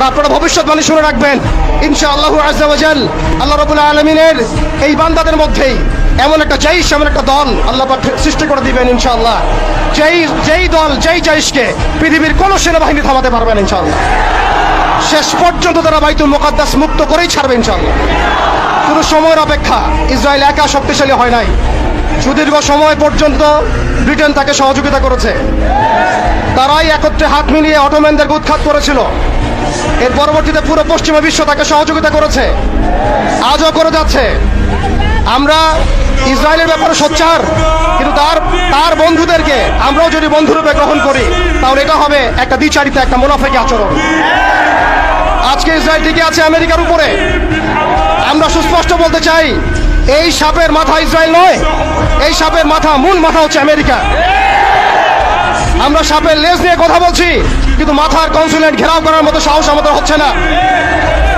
আপনারা ভবিষ্যৎবাণী শুনে রাখবেন। ইনশাআল্লাহ আযজা ওয়া জাল আল্লাহ রাব্বুল আলামিনের এই বান্দাদের মধ্যেই এমন একটা জাইশ, এমন একটা দল আল্লাহ পাক সৃষ্টি করে দিবেন ইনশাআল্লাহ। যেই দল, যেই জাইশকে পৃথিবীর কোনো সেনাবাহিনী থামাতে পারবে না ইনশাআল্লাহ। শেষ পর্যন্ত তারা বাইতুল মুকাদ্দাস মুক্ত করেই ছাড়বে ইনশাআল্লাহ। শুধু সময়ের অপেক্ষা। ইসরায়েল একা শক্তিশালী হয় নাই, সুদীর্ঘ সময় পর্যন্ত ব্রিটেন তাকে সহযোগিতা করেছে। তারাই একত্রে হাত মিলিয়ে অটোম্যানদেরকে উৎখাত করেছিল। এর পরবর্তীতে পুরো পশ্চিমা বিশ্ব তাকে সহযোগিতা করেছে, আজও করে যাচ্ছে। আমরা ইসরায়েলের ব্যাপারে সোচ্চার, কিন্তু তার বন্ধুদেরকে আমরাও যদি বন্ধুরূপে গ্রহণ করি তাহলে এটা হবে একটা দ্বিচারিতা, একটা মুনাফিকি আচরণ। আজকে ইসরায়েল টিকে আছে আমেরিকার উপরে। আমরা সুস্পষ্ট বলতে চাই, এই সাপের মাথা ইসরায়েল নয়, এই সাপের মাথা, মূল মাথা হচ্ছে আমেরিকা। আমরা সাপের লেজ নিয়ে কথা বলছি, কিন্তু মাথার কনসুলেট ঘেরাও করার মতো সাহস আমাদের হচ্ছে না।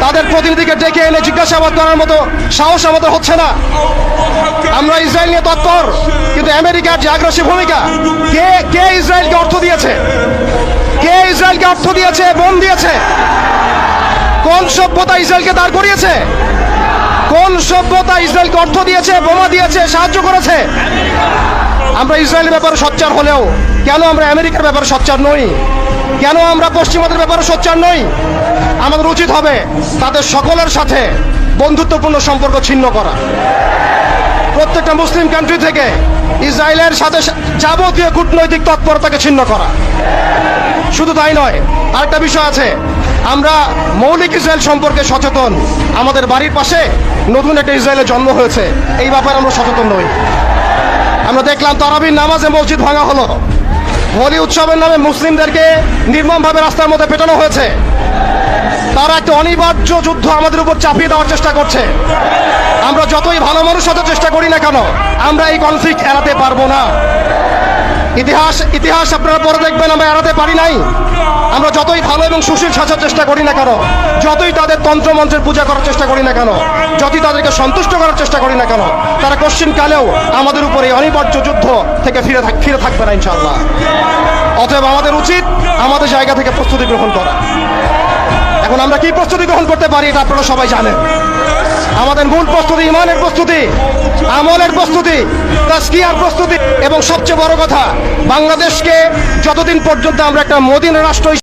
তাদের প্রতিনিধিকে ডেকে এনে জিজ্ঞাসাবাদ করার মতো সাহস আমাদের হচ্ছে না। আমরা ইসরায়েল নিয়ে তৎপর, কিন্তু আমেরিকার যে আগ্রাসী ভূমিকা, কে ইসরায়েলকে অর্থ দিয়েছে? কে ইসরায়েলকে অর্থ দিয়েছে, বোম দিয়েছে? কোন সভ্যতা ইসরায়েলকে দাঁড় করিয়েছে? কোন সভ্যতা ইসরায়েলকে অর্থ দিয়েছে, বোমা দিয়েছে, সাহায্য করেছে? আমরা ইসরায়েলের ব্যাপারে সোচ্চার হলেও কেন আমরা আমেরিকার ব্যাপারে সোচ্চার নই? কেন আমরা পশ্চিমাদের ব্যাপারে সোচ্চার নই? আমাদের উচিত হবে তাদের সকলের সাথে বন্ধুত্বপূর্ণ সম্পর্ক ছিন্ন করা। প্রত্যেকটা মুসলিম কান্ট্রি থেকে ইসরায়েলের সাথে যাবতীয় কূটনৈতিক তৎপরতাকে ছিন্ন করা। শুধু তাই নয়, আরেকটা বিষয় আছে, আমরা মৌলিক ইসরায়েল সম্পর্কে সচেতন। আমাদের বাড়ির পাশে নতুন একটা ইসরায়েলের জন্ম হয়েছে, এই ব্যাপারে আমরা সচেতন নই। আমরা দেখলাম তারাবির নামাজে মসজিদ ভাঙা হলো, হোলি উৎসবের নামে মুসলিমদেরকে নির্মমভাবে রাস্তার মধ্যে পেটানো হয়েছে। তারা একটা অনিবার্য যুদ্ধ আমাদের উপর চাপিয়ে দেওয়ার চেষ্টা করছে। আমরা যতই ভালো মানুষ হতে চেষ্টা করি না কেন, আমরা এই কনফ্লিক্ট এড়াতে পারবো না। ইতিহাস আপনারা পরে দেখবেন আমরা এড়াতে পারি নাই। আমরা যতই ভালো এবং সুশীল সাজার চেষ্টা করি না কেন, যতই তাদের তন্ত্রমন্ত্রের পূজা করার চেষ্টা করি না কেন, যতই তাদেরকে সন্তুষ্ট করার চেষ্টা করি না কেন, তারা কোশ্চিন কালেও আমাদের উপর এই অনিবার্য যুদ্ধ থেকে ফিরে থাকবে না ইনশাআল্লাহ। অতএব আমাদের উচিত আমাদের জায়গা থেকে প্রস্তুতি গ্রহণ করা। এখন আমরা কি প্রস্তুতি গ্রহণ করতে পারি এটা আপনারা সবাই জানেন। আমাদের মূল প্রস্তুতি ইমানের প্রস্তুতি, আমলের প্রস্তুতি, তাজকিয়ার প্রস্তুতি, এবং সবচেয়ে বড় কথা, বাংলাদেশকে যতদিন পর্যন্ত আমরা একটা মদিনা রাষ্ট্র